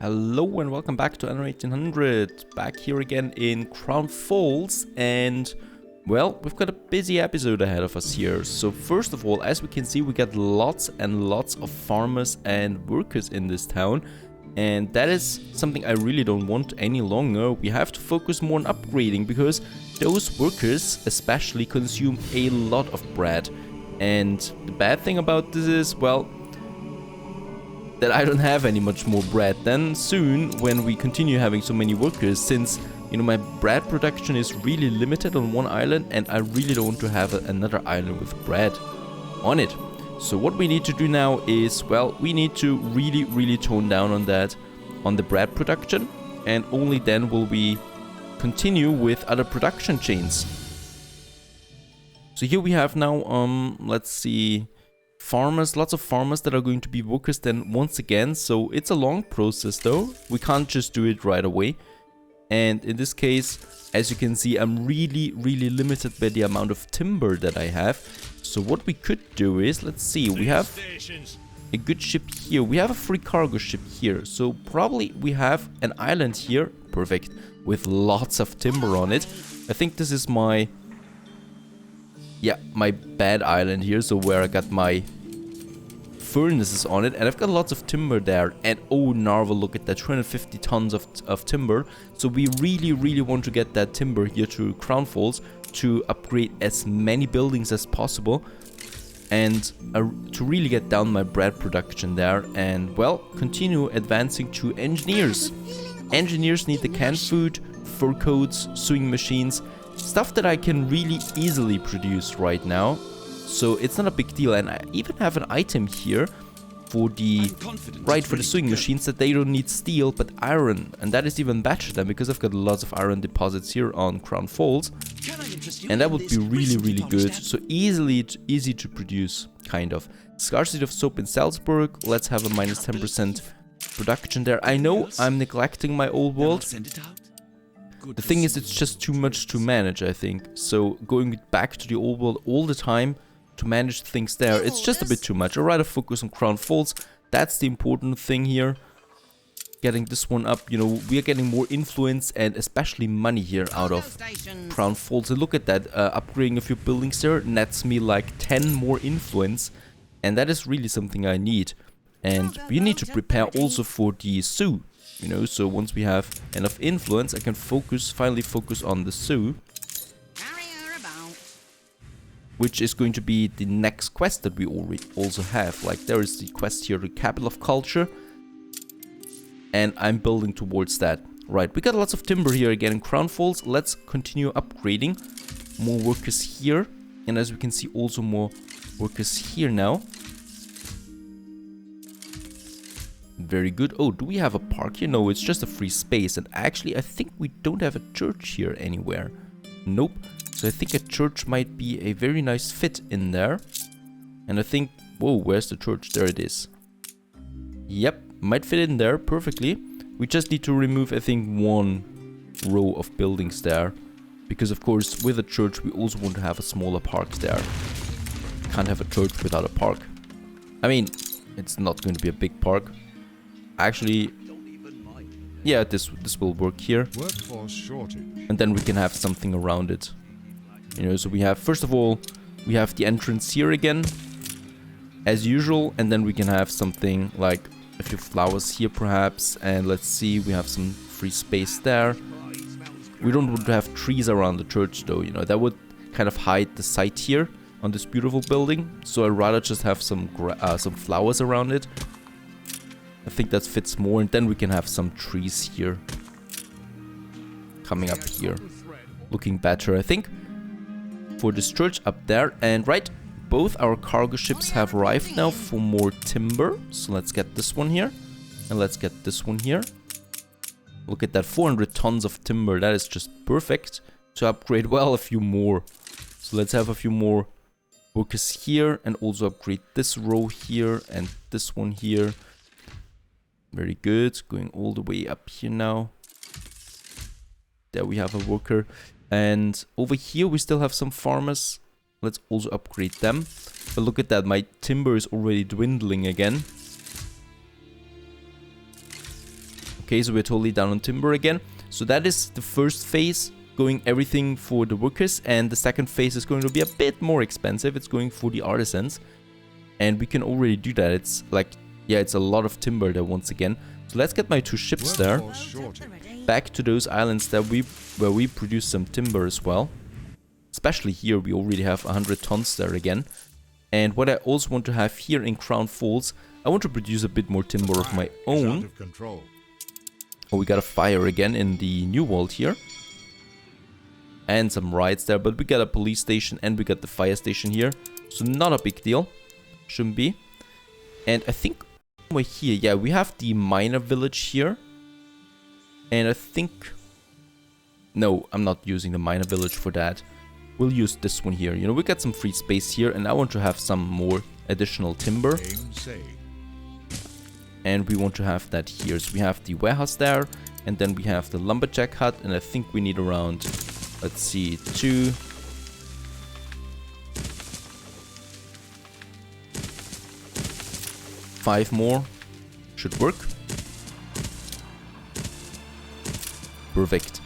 Hello and welcome back to Anno 1800. Back here again in Crown Falls, and well, we've got a busy episode ahead of us here. So first of all, as we can see, we got lots and lots of farmers and workers in this town, and that is something I really don't want any longer. We have to focus more on upgrading because those workers especially consume a lot of bread. And the bad thing about this is, well, that I don't have any much more bread. Then soon, when we continue having so many workers, since, you know, my bread production is really limited on one island, and I really don't want to have another island with bread on it. So what we need to do now is, well, we need to really tone down on that, on the bread production, and only then will we continue with other production chains. So here we have now, let's see, farmers, lots of farmers that are going to be workers then once again. So it's a long process though. We can't just do it right away. And in this case, as you can see, I'm really limited by the amount of timber that I have. So what we could do is, let's see, we have a good ship here. We have a free cargo ship here. So probably we have an island here, perfect, with lots of timber on it. I think this is my bad island here, so where I got my furnaces on it, and I've got lots of timber there. And oh, Narva, look at that, 250 tons of timber. So we really want to get that timber here to Crown Falls to upgrade as many buildings as possible, and to really get down my bread production there, and well, continue advancing to engineers. Engineers need the canned food, fur coats, sewing machines, stuff that I can really easily produce right now. So it's not a big deal, and I even have an item here for the sewing machines that they don't need steel but iron, and that is even better then because I've got lots of iron deposits here on Crown Falls, and that would be really good. So easy to produce, kind of. Scarcity of soap in Salzburg. Let's have a minus 10% production there. I know I'm neglecting my old world. The thing is, it's just too much to manage, I think. So going back to the old world all the time to manage things there, it's just a bit too much. I'd rather focus on Crown Falls. That's the important thing here. Getting this one up, you know, we are getting more influence and especially money here out of Crown Falls. And look at that, upgrading a few buildings there nets me like 10 more influence. And that is really something I need. And we need to prepare also for the zoo. You know, so once we have enough influence, I can finally focus on the zoo, which is going to be the next quest that we already also have. Like, there is the quest here, the capital of culture, and I'm building towards that. Right, we got lots of timber here again in Crown Falls. Let's continue upgrading. More workers here, and as we can see, also more workers here now. Very good. Oh, do we have a park here? No, it's just a free space. And actually, I think we don't have a church here anywhere. Nope. So I think a church might be a very nice fit in there. And I think... Whoa, where's the church? There it is. Yep, might fit in there perfectly. We just need to remove, I think, one row of buildings there. Because, of course, with a church, we also want to have a smaller park there. Can't have a church without a park. I mean, it's not going to be a big park. Actually, yeah, this will work here, and then we can have something around it. You know, so we have, first of all, we have the entrance here again, as usual, and then we can have something like a few flowers here perhaps, and let's see, we have some free space there. We don't want to have trees around the church though, you know, that would kind of hide the sight here on this beautiful building, so I'd rather just have some flowers around it. I think that fits more, and then we can have some trees here coming up here, looking better, I think, for this church up there. And right, both our cargo ships have arrived now for more timber, so let's get this one here, and let's get this one here. Look at that, 400 tons of timber. That is just perfect to upgrade, well, a few more. So let's have a few more workers here, and also upgrade this row here and this one here. Very good. Going all the way up here now. There we have a worker. And over here we still have some farmers. Let's also upgrade them. But look at that. My timber is already dwindling again. Okay, so we're totally down on timber again. So that is the first phase, going everything for the workers. And the second phase is going to be a bit more expensive. It's going for the artisans. And we can already do that. It's like, yeah, it's a lot of timber there once again. So let's get my 2 ships there. Back to those islands that where we produce some timber as well. Especially here, we already have 100 tons there again. And what I also want to have here in Crown Falls, I want to produce a bit more timber of my own. Oh, we got a fire again in the New World here. And some riots there, but we got a police station and we got the fire station here. So not a big deal. Shouldn't be. And I think over here, yeah, we have the miner village here. And I think... No, I'm not using the miner village for that. We'll use this one here. You know, we got some free space here and I want to have some more additional timber. And we want to have that here. So we have the warehouse there and then we have the lumberjack hut and I think we need around, let's see, 2... 5 more. Should work. Perfect.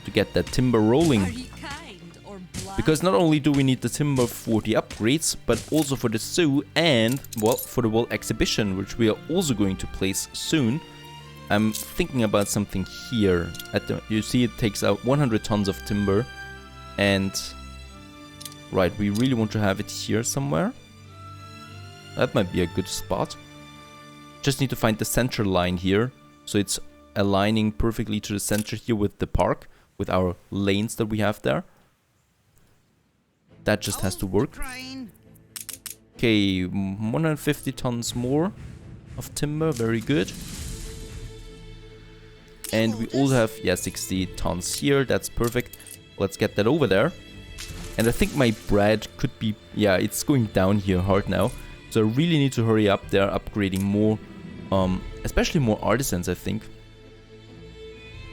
To get that timber rolling. Because not only do we need the timber for the upgrades, but also for the zoo and, well, for the World Exhibition, which we are also going to place soon. I'm thinking about something here. You see it takes out 100 tons of timber. And, right, we really want to have it here somewhere. That might be a good spot. Just need to find the center line here. So it's aligning perfectly to the center here with the park. With our lanes that we have there. That just has to work. Okay, 150 tons more of timber. Very good. And we also have, yeah, 60 tons here. That's perfect. Let's get that over there. And I think my bread could be... Yeah, it's going down here hard now. So I really need to hurry up there, upgrading more... especially more artisans, I think.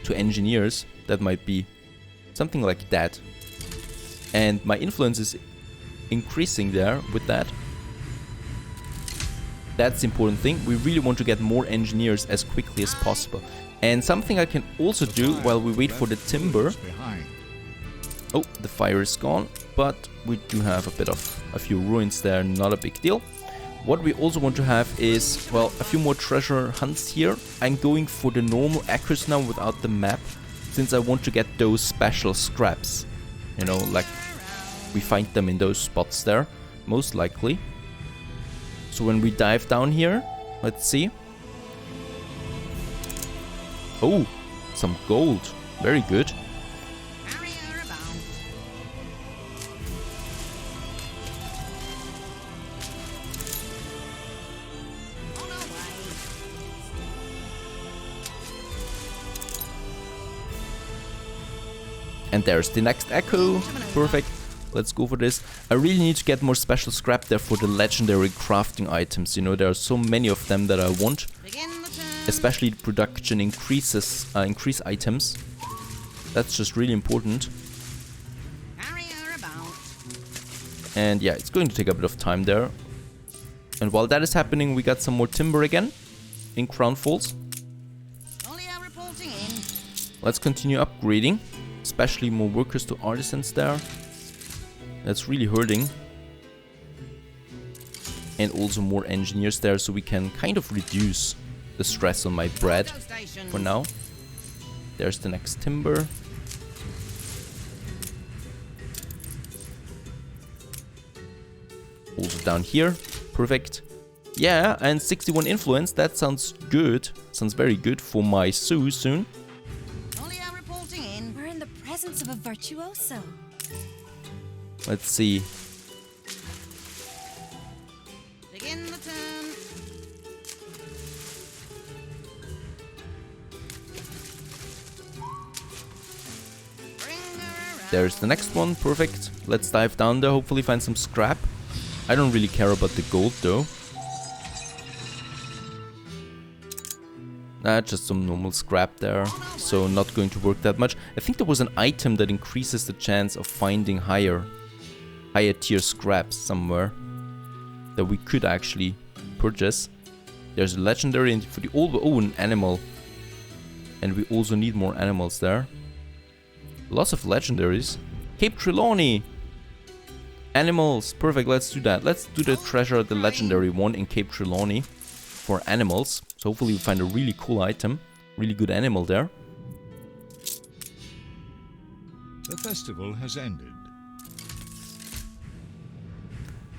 To engineers. That might be something like that. And my influence is increasing there with that. That's the important thing. We really want to get more engineers as quickly as possible. And something I can also do while we wait for the timber. Oh, the fire is gone. But we do have a few ruins there. Not a big deal. What we also want to have is, well, a few more treasure hunts here. I'm going for the normal acres now without the map. Since I want to get those special scraps. You know, like we find them in those spots there, most likely. So when we dive down here, let's see. Oh, some gold. Very good. And there's the next echo. Perfect. Let's go for this. I really need to get more special scrap there for the legendary crafting items. You know, there are so many of them that I want. Especially the production increase items. That's just really important. And yeah, it's going to take a bit of time there. And while that is happening, we got some more timber again in Crown Falls. Let's continue upgrading. Especially more workers to artisans there. That's really hurting. And also more engineers there, so we can kind of reduce the stress on my bread for now. There's the next timber. Also down here. Perfect. Yeah, and 61 influence. That sounds good. Sounds very good for my zoo soon. Of a virtuoso. Let's see. Begin the turn. There's the next one. Perfect. Let's dive down there. Hopefully find some scrap. I don't really care about the gold though. Just some normal scrap there, so not going to work that much. I think there was an item that increases the chance of finding higher tier scraps somewhere that we could actually purchase. There's a legendary for the old an animal. And we also need more animals there. Lots of legendaries. Cape Trelawney! Animals! Perfect, let's do that. Let's do the treasure, the legendary one in Cape Trelawney for animals. So hopefully we find a really cool item. Really good animal there. The festival has ended.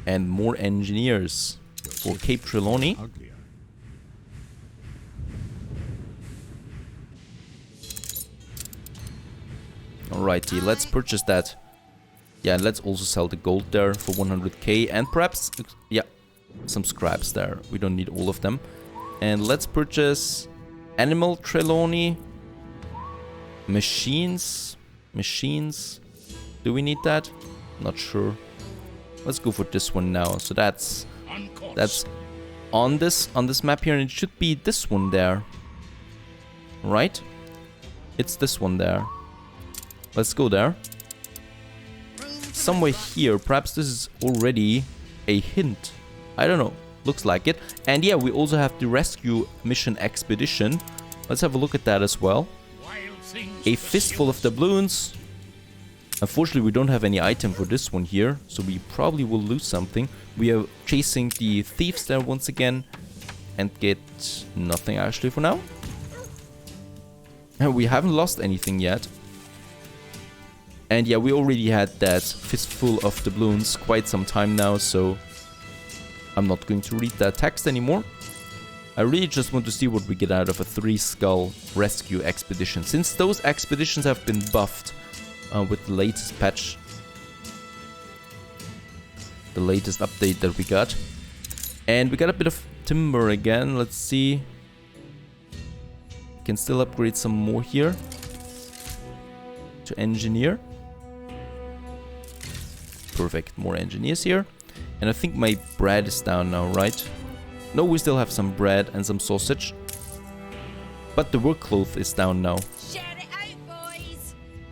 And more engineers for Cape Trelawney. Uglier. Alrighty, let's purchase that. Yeah, and let's also sell the gold there for 100k. And perhaps, yeah, some scraps there. We don't need all of them. And let's purchase animal Trelawney. Machines. Do we need that? Not sure. Let's go for this one now. So that's on this map here, and it should be this one there. Right? It's this one there. Let's go there. Somewhere here. Perhaps this is already a hint. I don't know. Looks like it. And yeah, we also have the rescue mission expedition. Let's have a look at that as well. A fistful of doubloons. Unfortunately, we don't have any item for this one here, so we probably will lose something. We are chasing the thieves there once again and get nothing actually for now. And we haven't lost anything yet. And yeah, we already had that fistful of doubloons quite some time now, so I'm not going to read that text anymore. I really just want to see what we get out of a 3-skull rescue expedition, since those expeditions have been buffed with the latest patch. The latest update that we got. And we got a bit of timber again. Let's see. Can still upgrade some more here. To engineer. Perfect. More engineers here. And I think my bread is down now, right? No, we still have some bread and some sausage. But the work cloth is down now.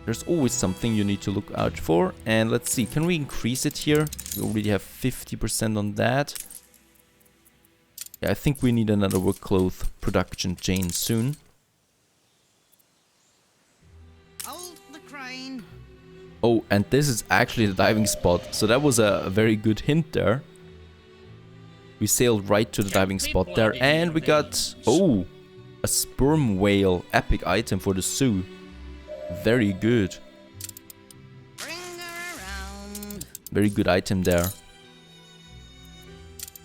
There's always something you need to look out for. And let's see, can we increase it here? We already have 50% on that. Yeah, I think we need another work cloth production chain soon. Hold the crane. Oh, and this is actually the diving spot. So that was a very good hint there. We sailed right to the diving spot there. And we got, oh, a sperm whale epic item for the zoo. Very good. Bring her around. Very good item there.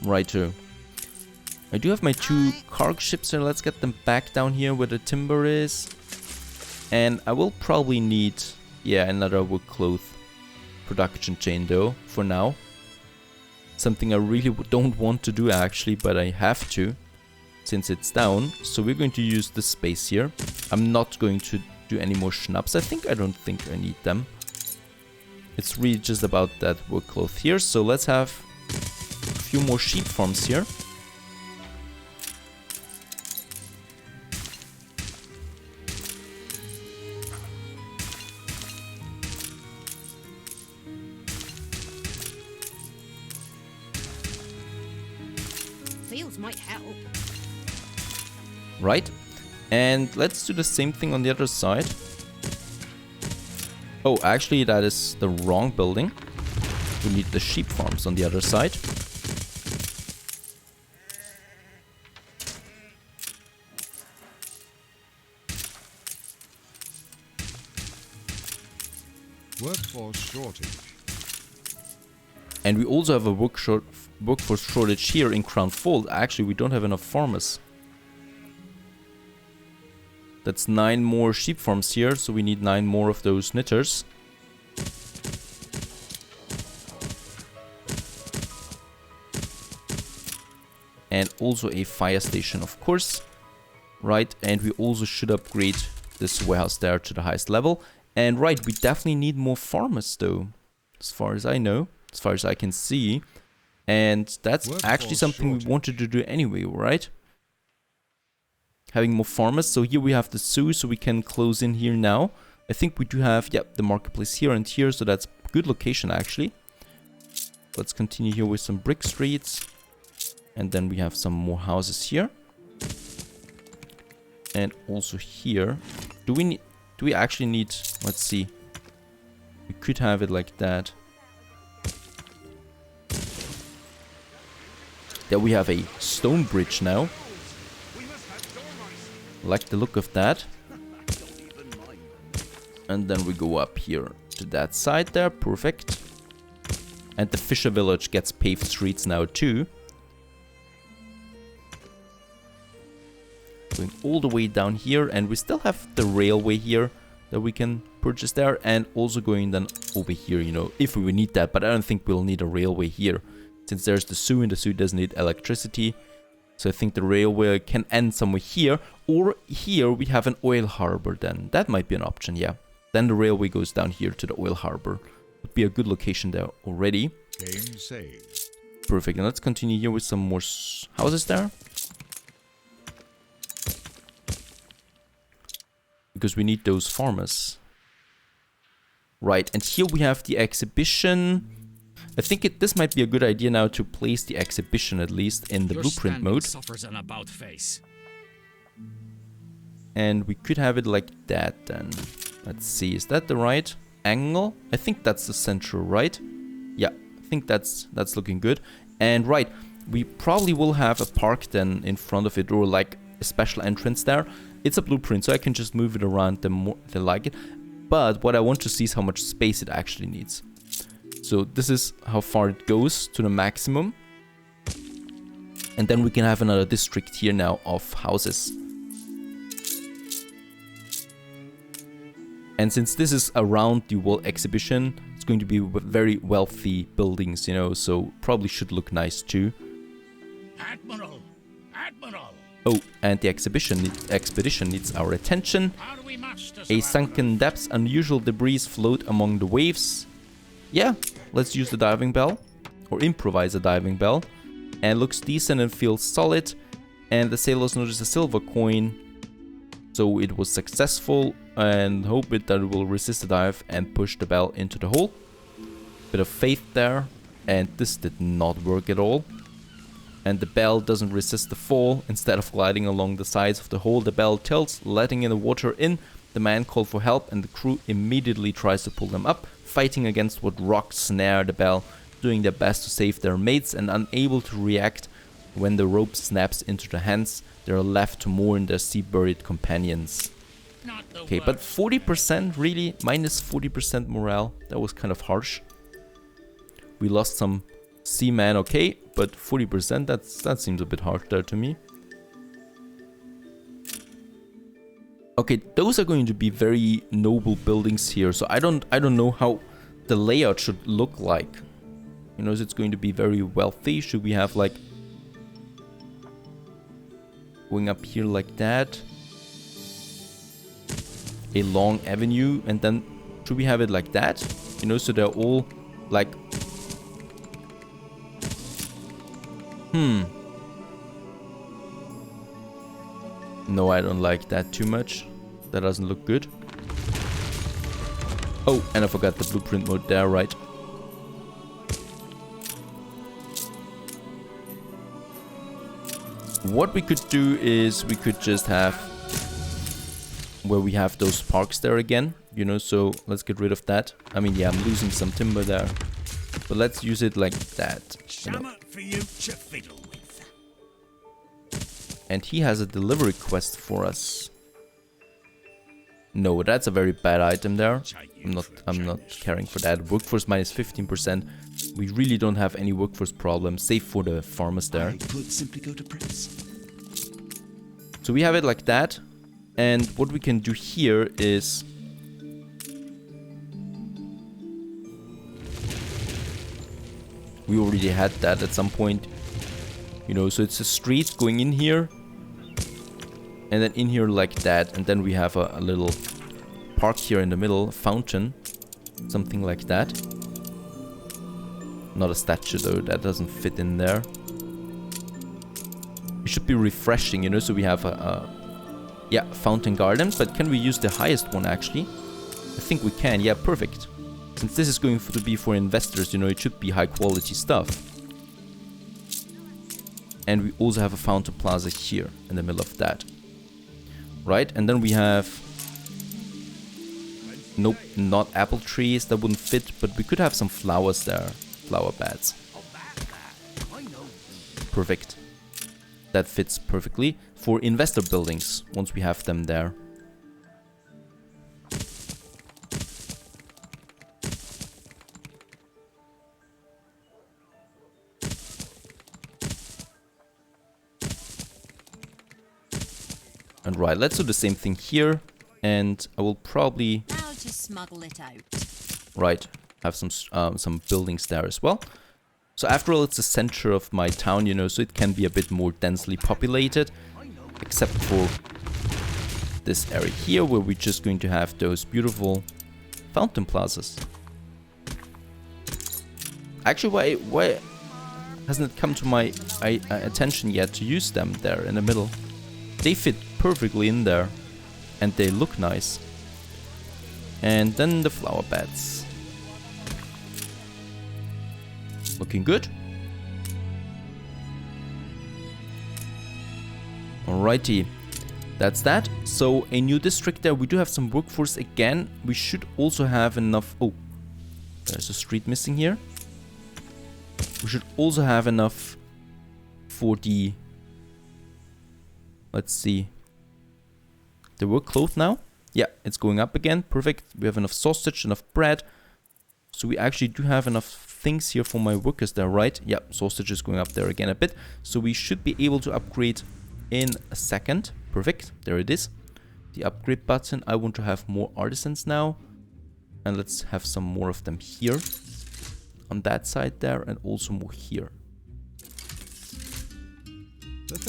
Righto. I do have my 2 cargo ships here. Let's get them back down here where the timber is. And I will probably need, yeah, another wood cloth production chain though, for now. Something I really don't want to do actually, but I have to, since it's down. So we're going to use this space here. I'm not going to do any more schnapps. I don't think I need them. It's really just about that wood cloth here. So let's have a few more sheep farms here. Fields might help. Right? And let's do the same thing on the other side. Oh, actually that is the wrong building. We need the sheep farms on the other side. Workforce shortage. And we also have a workforce shortage here in Crown Fold. Actually, we don't have enough farmers. That's 9 more sheep farms here, so we need 9 more of those knitters. And also a fire station, of course. Right, and we also should upgrade this warehouse there to the highest level. And right, we definitely need more farmers though, as far as I know, as far as I can see. And that's actually something we wanted to do anyway, right? Having more farmers. So here we have the zoo, so we can close in here now. I think we do have, the marketplace here and here, so that's a good location actually. Let's continue here with some brick streets. And then we have some more houses here. And also here. Do we actually need... Let's see. We could have it like that. There we have a stone bridge now. Like the look of that. And then we go up here to that side there. Perfect. And the fisher village gets paved streets now too. Going all the way down here. And we still have the railway here that we can purchase there. And also going then over here, you know, if we need that. But I don't think we'll need a railway here. Since there's the zoo and the zoo doesn't need electricity. So I think the railway can end somewhere here. Or here we have an oil harbor then. That might be an option, yeah. Then the railway goes down here to the oil harbor. Would be a good location there already. Game saved. Perfect. And let's continue here with some more houses there. Because we need those farmers. Right, and here we have the exhibition. I think this might be a good idea now to place the exhibition at least in the blueprint mode. Suffers an about face. And we could have it like that then. Let's see, is that the right angle? I think that's the center, right? Yeah, I think that's looking good. And right, we probably will have a park then in front of it, or like a special entrance there. It's a blueprint, so I can just move it around the more they like it. But what I want to see is how much space it actually needs. So this is how far it goes to the maximum. And then we can have another district here now of houses. And since this is around the World Exhibition, it's going to be very wealthy buildings, you know, so probably should look nice too. Admiral! Admiral! Oh, and the expedition needs our attention. How do we match this? A sunken depths, unusual debris float among the waves. Yeah, let's use the diving bell, or improvise a diving bell. And looks decent and feels solid. And the sailors notice a silver coin. So it was successful, and hope that it will resist the dive and push the bell into the hole. Bit of faith there, and this did not work at all. And the bell doesn't resist the fall. Instead of gliding along the sides of the hole, the bell tilts, letting in the water in. The man called for help, and the crew immediately tries to pull them up, fighting against what rocks snare the bell, doing their best to save their mates, and unable to react when the rope snaps into their hands. They are left to mourn their sea-buried companions. Okay, but 40% really? Minus 40% morale. That was kind of harsh. We lost some seamen, okay, but 40%, that seems a bit harsh there to me. Okay, those are going to be very noble buildings here, so I don't know how the layout should look like. You know, is it going to be very wealthy? Should we have like going up here like that, a long avenue, and then should we have it like that? You know, so they're all like no, I don't like that too much. That doesn't look good. Oh, and I forgot the blueprint mode there, right? What we could do is we could just have where we have those parks there again, you know, so let's get rid of that. I mean, yeah, I'm losing some timber there, but let's use it like that, you know. For you to fiddle with. And he has a delivery quest for us. No, that's a very bad item there. I'm not caring for that. Workforce minus 15%. We really don't have any workforce problems, save for the farmers there. I could simply go to press. So we have it like that. And what we can do here is we already had that at some point. You know, so it's a street going in here. And then in here like that. And then we have a little park here in the middle, a fountain. Something like that. Not a statue though, that doesn't fit in there. It should be refreshing, you know, so we have yeah, fountain garden. But can we use the highest one actually? I think we can, yeah, perfect. Since this is going to be for investors, you know, it should be high quality stuff. And we also have a fountain plaza here in the middle of that. right? And then we have... Nope, not apple trees. That wouldn't fit, but we could have some flowers there. Flower beds. Perfect. That fits perfectly for investor buildings once we have them there. And right, let's do the same thing here, and I will probably I'll just smuggle it out. right have some buildings there as well. So after all, it's the center of my town, you know, so it can be a bit more densely populated, except for this area here, where we're just going to have those beautiful fountain plazas. Actually, why hasn't it come to my attention yet to use them there in the middle? They fit perfectly in there, and they look nice. And then the flower beds. Looking good. Alrighty, that's that. So a new district there. We do have some workforce again. We should also have enough. Oh, there's a street missing here. We should also have enough for the... Let's see. The work cloth now. Yeah, it's going up again. Perfect. We have enough sausage, enough bread. So we actually do have enough things here for my workers there, right? Yeah, sausage is going up there again a bit. So we should be able to upgrade in a second. Perfect. There it is. The upgrade button. I want to have more artisans now. And let's have some more of them here. On that side there, and also more here.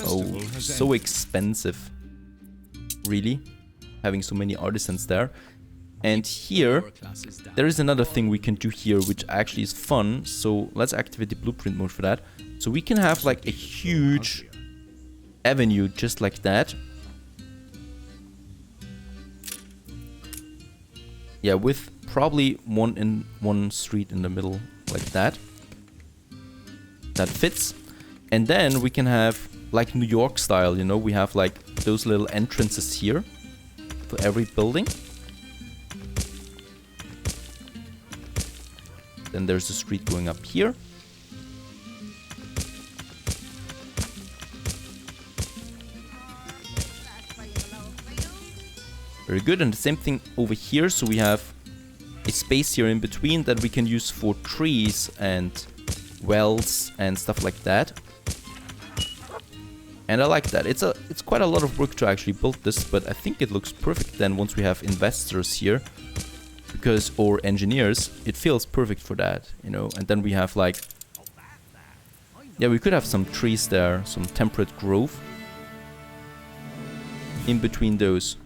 Oh, so expensive. Really? Having so many artisans there. And here, there is another thing we can do here, which actually is fun. So let's activate the blueprint mode for that. So we can have like a huge avenue just like that. Yeah, with probably one street in the middle like that. That fits. And then we can have like New York style, you know, we have like those little entrances here for every building. Then there's a street going up here. Very good. And the same thing over here. So we have a space here in between that we can use for trees and wells and stuff like that. And I like that. It's quite a lot of work to actually build this, but I think it looks perfect then once we have investors here. Because, or engineers, it feels perfect for that, you know. And then we have like, yeah, we could have some trees there, some temperate growth in between those.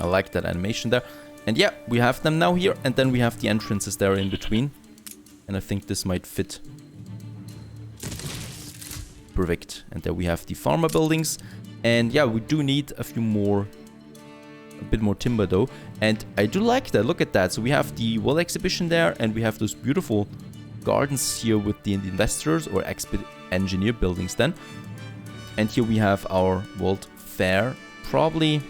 I like that animation there. And yeah, we have them now here, and then we have the entrances there in between. And I think this might fit. Perfect. And there we have the farmer buildings. And yeah, we do need a bit more timber though. And I do like that. Look at that. So we have the wall exhibition there, and we have those beautiful gardens here with the investors or engineer buildings then. And here we have our World Fair. Probably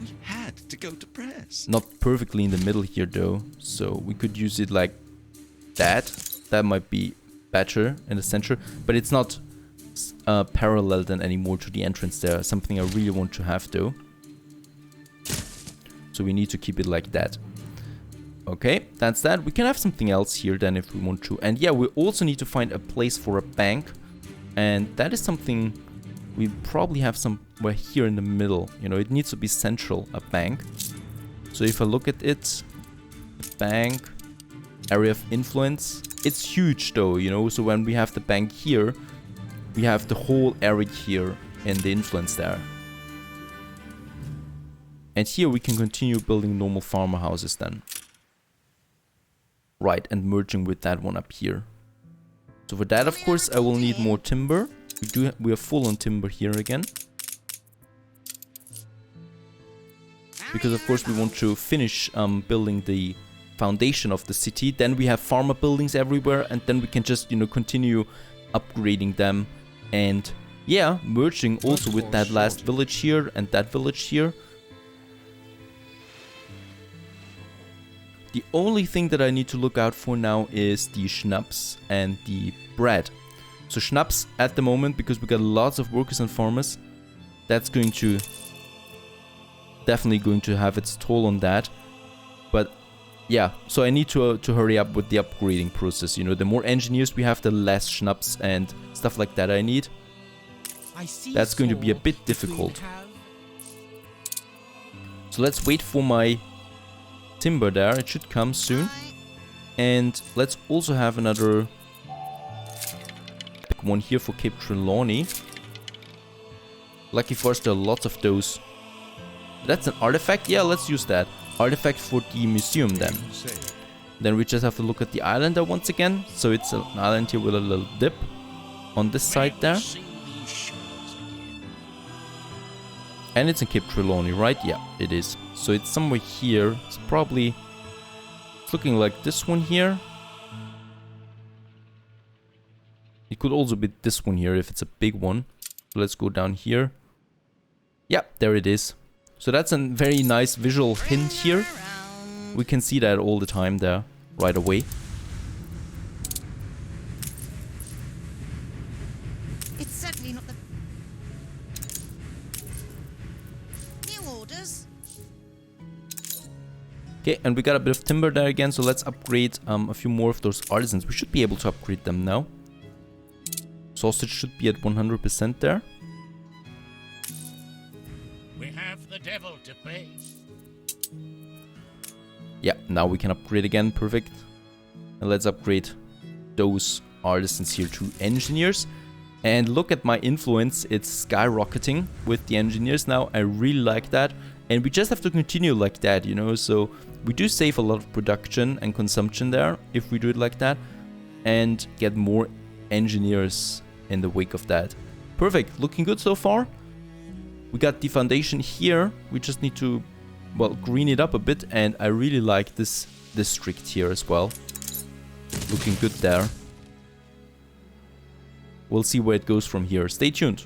We had to go to press. not perfectly in the middle here though. So we could use it like that. That might be better in the center. But it's not parallel then anymore to the entrance there. Something I really want to have though. So we need to keep it like that. Okay, that's that. We can have something else here then if we want to. And yeah, we also need to find a place for a bank. And that is something we probably have somewhere here in the middle. You know, it needs to be central, a bank. So if I look at it, bank, area of influence. It's huge though, you know. So when we have the bank here, we have the whole area here in the influence there. And here we can continue building normal farmer houses then. Right, and merging with that one up here. So for that, of course, I will need more timber. We are full on timber here again. Because of course we want to finish building the foundation of the city. Then we have farmer buildings everywhere, and then we can just, you know, continue upgrading them And yeah, merging also with that last village here and that village here. The only thing that I need to look out for now is the schnapps and the bread. So schnapps at the moment, because we got lots of workers and farmers, that's going to definitely going to have its toll on that. But yeah, so I need to hurry up with the upgrading process. You know, the more engineers we have, the less schnapps and stuff like that I need. That's going to be a bit difficult. So let's wait for my timber there. It should come soon. And let's also have another one here for Cape Trelawney. Lucky for us, there are lots of those. That's an artifact? Yeah, let's use that. Artifact for the museum then. Then we just have to look at the island there once again. So it's an island here with a little dip on this side there. And it's in Cape Trelawney, right? Yeah, it is. So it's somewhere here. It's probably... It's looking like this one here. It could also be this one here if it's a big one. So let's go down here. Yeah, there it is. So that's a very nice visual hint here. We can see that all the time there, right away. It's certainly not the... New orders. Okay, and we got a bit of timber there again, so let's upgrade a few more of those artisans. We should be able to upgrade them now. Sausage should be at 100% there. We have the devil to pay. Yeah, now we can upgrade again, perfect. And let's upgrade those artisans here to engineers. And look at my influence, it's skyrocketing with the engineers now. I really like that. And we just have to continue like that, you know. So we do save a lot of production and consumption there if we do it like that. And get more engineers in the wake of that. Perfect, looking good so far. We got the foundation here. We just need to, well, green it up a bit. And I really like this district here as well. Looking good there. We'll see where it goes from here. Stay tuned.